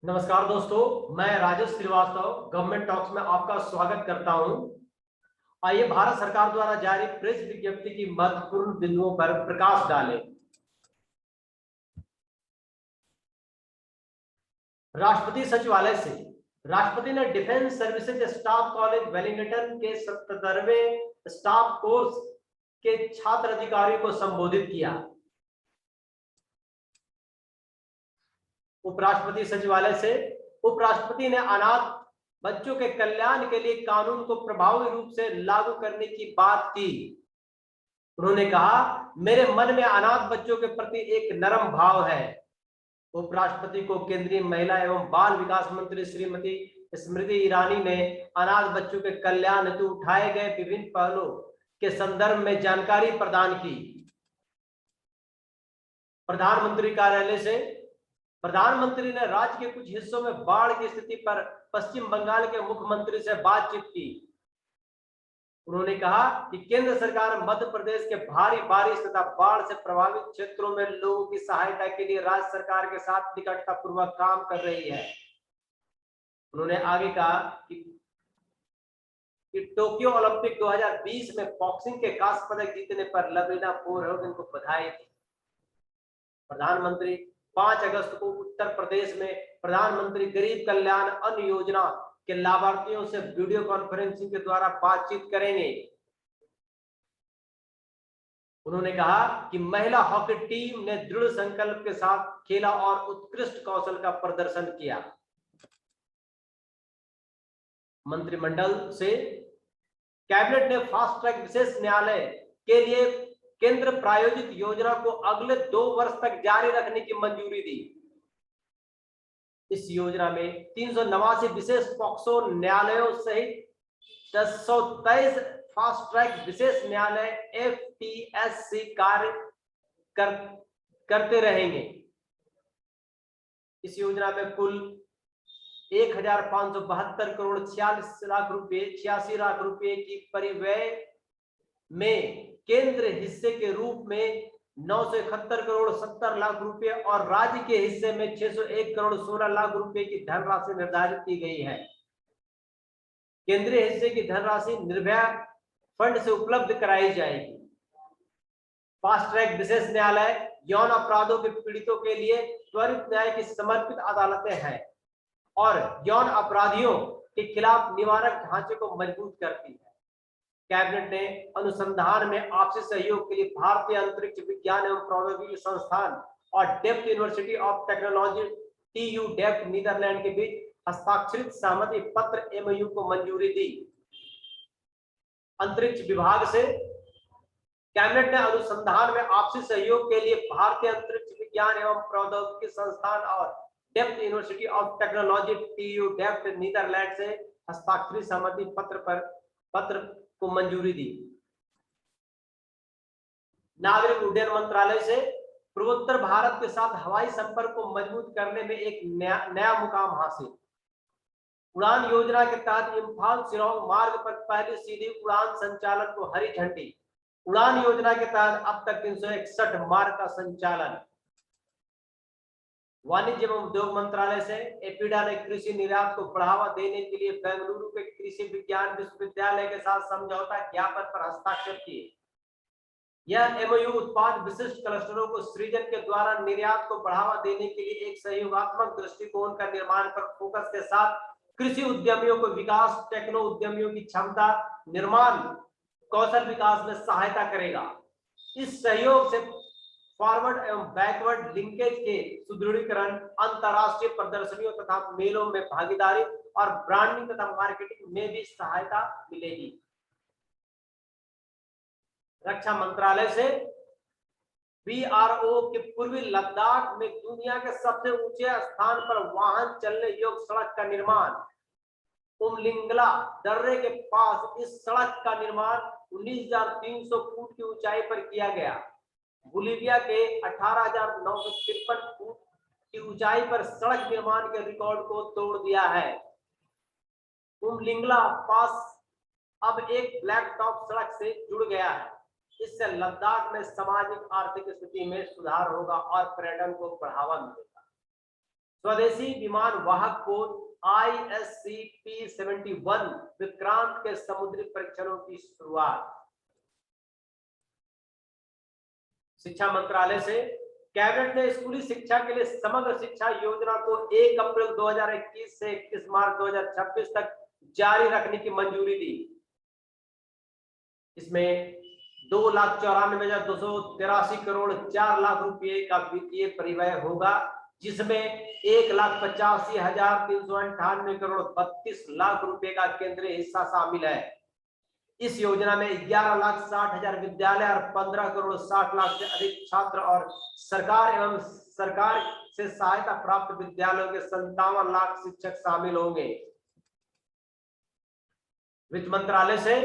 नमस्कार दोस्तों, मैं राजेश श्रीवास्तव गवर्नमेंट टॉक्स में आपका स्वागत करता हूं। आइए भारत सरकार द्वारा जारी प्रेस विज्ञप्ति की महत्वपूर्ण बिंदुओं पर प्रकाश डालें। राष्ट्रपति सचिवालय से राष्ट्रपति ने defence services staff college Wellington के 77वें स्टाफ कोर्स के छात्र अधिकारियों को संबोधित किया। उपराष्ट्रपति सचिवालय से उपराष्ट्रपति ने अनाथ बच्चों के कल्याण के लिए कानून को प्रभावी रूप से लागू करने की बात की। उन्होंने कहा, मेरे मन में अनाथ बच्चों के प्रति एक नरम भाव है। उपराष्ट्रपति को केंद्रीय महिला एवं बाल विकास मंत्री श्रीमती स्मृति ईरानी ने अनाथ बच्चों के कल्याण हेतु उठाए गए विभिन्न पहलों के संदर्भ में जानकारी प्रदान की। प्रधानमंत्री कार्यालय से प्रधानमंत्री ने राज्य के कुछ हिस्सों में बाढ़ की स्थिति पर पश्चिम बंगाल के मुख्यमंत्री से बातचीत की। उन्होंने कहा कि केंद्र सरकार मध्य प्रदेश के भारी बारिश तथा बाढ़ से प्रभावित क्षेत्रों में लोगों की सहायता के लिए राज्य सरकार के साथ निकटतापूर्वक काम कर रही है। उन्होंने आगे कहा कि टोक्यो ओलंपिक 2020 में बॉक्सिंग के कांस्य पदक जीतने पर लवलीना बोरगोहेन को बधाई दी। प्रधानमंत्री 5 अगस्त को उत्तर प्रदेश में प्रधानमंत्री गरीब कल्याण अन्न योजना के लाभार्थियों से वीडियो कॉन्फ्रेंसिंग के द्वारा बातचीत करेंगे। उन्होंने कहा कि महिला हॉकी टीम ने दृढ़ संकल्प के साथ खेला और उत्कृष्ट कौशल का प्रदर्शन किया। मंत्रिमंडल से कैबिनेट ने फास्ट ट्रैक विशेष न्यायालय के लिए केंद्र प्रायोजित योजना को अगले 2 वर्ष तक जारी रखने की मंजूरी दी। इस योजना में 389 विशेष पॉक्सो न्यायालयों सहित 1023 फास्ट ट्रैक विशेष न्यायालय FTSC कार्य करते रहेंगे। इस योजना में कुल 1572 करोड़ 86 लाख रुपए की परिव्यय में केंद्र हिस्से के रूप में 971 करोड़ 70 लाख रुपए और राज्य के हिस्से में 601 करोड़ 16 लाख रुपए की धनराशि निर्धारित की गई है। केंद्रीय हिस्से की धनराशि निर्भया फंड से उपलब्ध कराई जाएगी। फास्ट ट्रैक विशेष न्यायालय यौन अपराधों के पीड़ितों के लिए त्वरित न्याय की समर्पित अदालतें हैं और यौन अपराधियों के खिलाफ निवारक ढांचे को मजबूत करती है। कैबिनेट ने अनुसंधान में आपसी सहयोग के लिए भारतीय अंतरिक्ष विज्ञान एवं प्रौद्योगिकी संस्थान और Delft university of technology TU Delft Netherland के बीच हस्ताक्षरित सहमति पत्र MOU को मंजूरी दी। अंतरिक्ष विभाग से कैबिनेट ने अनुसंधान में आपसी सहयोग के लिए भारतीय अंतरिक्ष विज्ञान एवं प्रौद्योगिकी संस्थान और Delft university of technology TU Delft Netherland से हस्ताक्षरित सहमति पत्र को मंजूरी दी। नागरिक उड्डयन मंत्रालय से पूर्वोत्तर भारत के साथ हवाई संपर्क को मजबूत करने में एक नया मुकाम हासिल। उड़ान योजना के तहत इम्फाल शिलांग मार्ग पर पहली सीधी उड़ान संचालन को हरी झंडी। उड़ान योजना के तहत अब तक 361 मार्ग का संचालन। वाणिज्य एवं उद्योग मंत्रालय से एपीडा ने कृषि निर्यात को बढ़ावा देने के लिए बेंगलुरु के कृषि विज्ञान विश्वविद्यालय के साथ समझौता ज्ञापन पर हस्ताक्षर किए। यह MOU उत्पाद विशिष्ट क्लस्टरों को सृजन के द्वारा निर्यात को बढ़ावा देने के लिए एक सहयोगात्मक दृष्टिकोण का निर्माण पर फोकस के साथ कृषि उद्यमियों को विकास, टेक्नो उद्यमियों की क्षमता निर्माण, कौशल विकास में सहायता करेगा। इस सहयोग से फॉरवर्ड एवं बैकवर्ड लिंकेज के सुदृढ़ीकरण, अंतरराष्ट्रीय प्रदर्शनियों तथा मेलों में भागीदारी और ब्रांडिंग तथा मार्केटिंग में भी सहायता मिलेगी। रक्षा मंत्रालय से BRO के पूर्वी लद्दाख में दुनिया के सबसे ऊंचे स्थान पर वाहन चलने योग्य सड़क का निर्माण। उमलिंगला दर्रे के पास इस सड़क का निर्माण 19,300 फुट की ऊंचाई पर किया गया। बोलिविया के 18,953 फुट की ऊंचाई पर सड़क निर्माण के रिकॉर्ड को तोड़ दिया है। उमलिंगला पास अब एक ब्लैक टॉप सड़क से जुड़ गया है। इससे लद्दाख में सामाजिक आर्थिक स्थिति में सुधार होगा और पर्यटन को बढ़ावा मिलेगा। स्वदेशी विमान वाहक पोत ISCP-71 विक्रांत के समुद्री परीक्षणों की शुरुआत। शिक्षा मंत्रालय से कैबिनेट ने स्कूली शिक्षा के लिए समग्र शिक्षा योजना को 1 अप्रैल 2021 से 31 मार्च 2026 तक जारी रखने की मंजूरी दी। इसमें 2,94,283 करोड़ 4 लाख रुपए का वित्तीय परिव्यय होगा, जिसमें 1,85,398 करोड़ 32 लाख रुपए का केंद्रीय हिस्सा शामिल है। इस योजना में 11,60,000 विद्यालय और 15 करोड़ 60 लाख से अधिक छात्र और सरकार एवं सरकार से सहायता प्राप्त विद्यालयों के 57 लाख शिक्षक शामिल होंगे। वित्त मंत्रालय से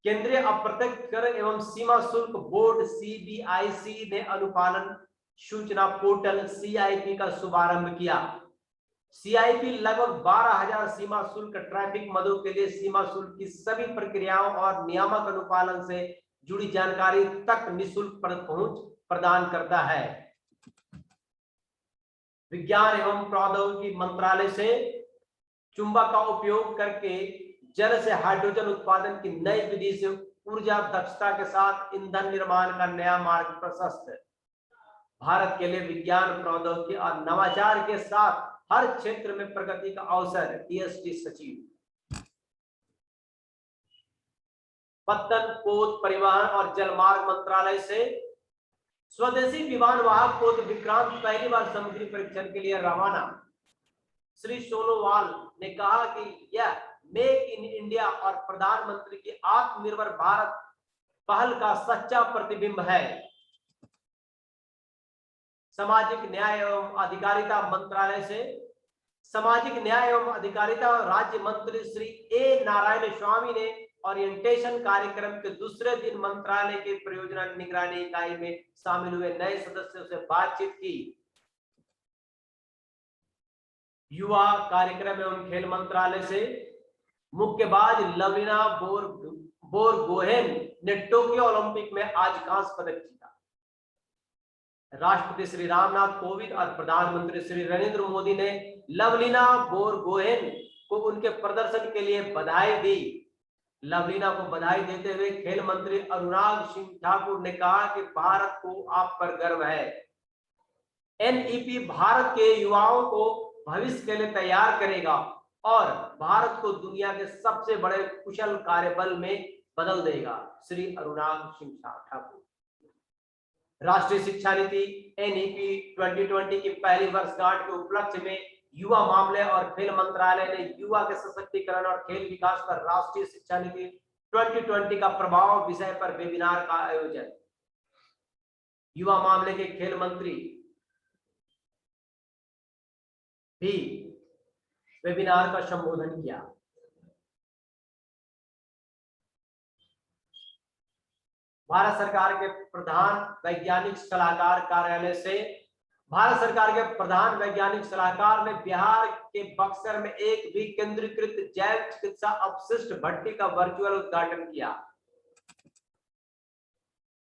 केंद्रीय अप्रत्यक्ष कर एवं सीमा शुल्क बोर्ड CBIC ने अनुपालन सूचना पोर्टल CIP का शुभारंभ किया। CIP लगभग 12,000 सीमा शुल्क ट्रैफिक मदों के लिए सीमा शुल्क की सभी प्रक्रियाओं और नियामक अनुपालन से जुड़ी जानकारी तक निःशुल्क पहुंच प्रदान करता है। विज्ञान एवं प्रौद्योगिकी मंत्रालय से चुंबक का उपयोग करके जल से हाइड्रोजन उत्पादन की नई विधि से ऊर्जा दक्षता के साथ ईंधन निर्माण का नया मार्ग प्रशस्त। भारत के लिए विज्ञान प्रौद्योगिकी और नवाचार के साथ हर क्षेत्र में प्रगति का अवसर। DST सचिव। पत्तन, पोत, परिवहन और जलमार्ग मंत्रालय से स्वदेशी विमान वाहक पोत विक्रांत पहली बार समुद्री परीक्षण के लिए रवाना। श्री सोनोवाल ने कहा कि यह मेक इन इंडिया और प्रधानमंत्री की आत्मनिर्भर भारत पहल का सच्चा प्रतिबिंब है। सामाजिक न्याय एवं अधिकारिता मंत्रालय से सामाजिक न्याय एवं अधिकारिता राज्य मंत्री श्री A नारायण स्वामी ने ओरिएंटेशन कार्यक्रम के दूसरे दिन मंत्रालय के परियोजना निगरानी इकाई में शामिल हुए नए सदस्यों से बातचीत की। युवा कार्यक्रम एवं खेल मंत्रालय से मुक्केबाज लवलीना बोरगोहेन ने टोक्यो ओलंपिक में आज कांस्य पदक जीता। राष्ट्रपति श्री रामनाथ कोविंद और प्रधानमंत्री श्री नरेंद्र मोदी ने लवलीना बोरगोहेन को उनके प्रदर्शन के लिए बधाई दी। लवलीना को बधाई देते हुए खेल मंत्री अनुराग सिंह ठाकुर ने कहा कि भारत को आप पर गर्व है। NEP भारत के युवाओं को भविष्य के लिए तैयार करेगा और भारत को दुनिया के सबसे बड़े कुशल कार्यबल में बदल देगा। श्री अनुराग सिंह ठाकुर। राष्ट्रीय शिक्षा नीति NEP 2020 की पहली वर्षगांठ के उपलक्ष्य में युवा मामले और खेल मंत्रालय ने युवा के सशक्तिकरण और खेल विकास पर राष्ट्रीय शिक्षा नीति 2020 का प्रभाव विषय पर वेबिनार का आयोजन। युवा मामले के खेल मंत्री भी वेबिनार का संबोधन किया। भारत सरकार के प्रधान वैज्ञानिक सलाहकार कार्यालय से भारत सरकार के प्रधान वैज्ञानिक सलाहकार ने बिहार के बक्सर में एक विकेंद्रीकृत जैव चिकित्सा अपशिष्ट भट्टी का वर्चुअल उद्घाटन किया।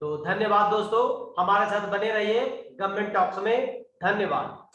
तो धन्यवाद दोस्तों, हमारे साथ बने रहिए गवर्नमेंट टॉक्स में। धन्यवाद।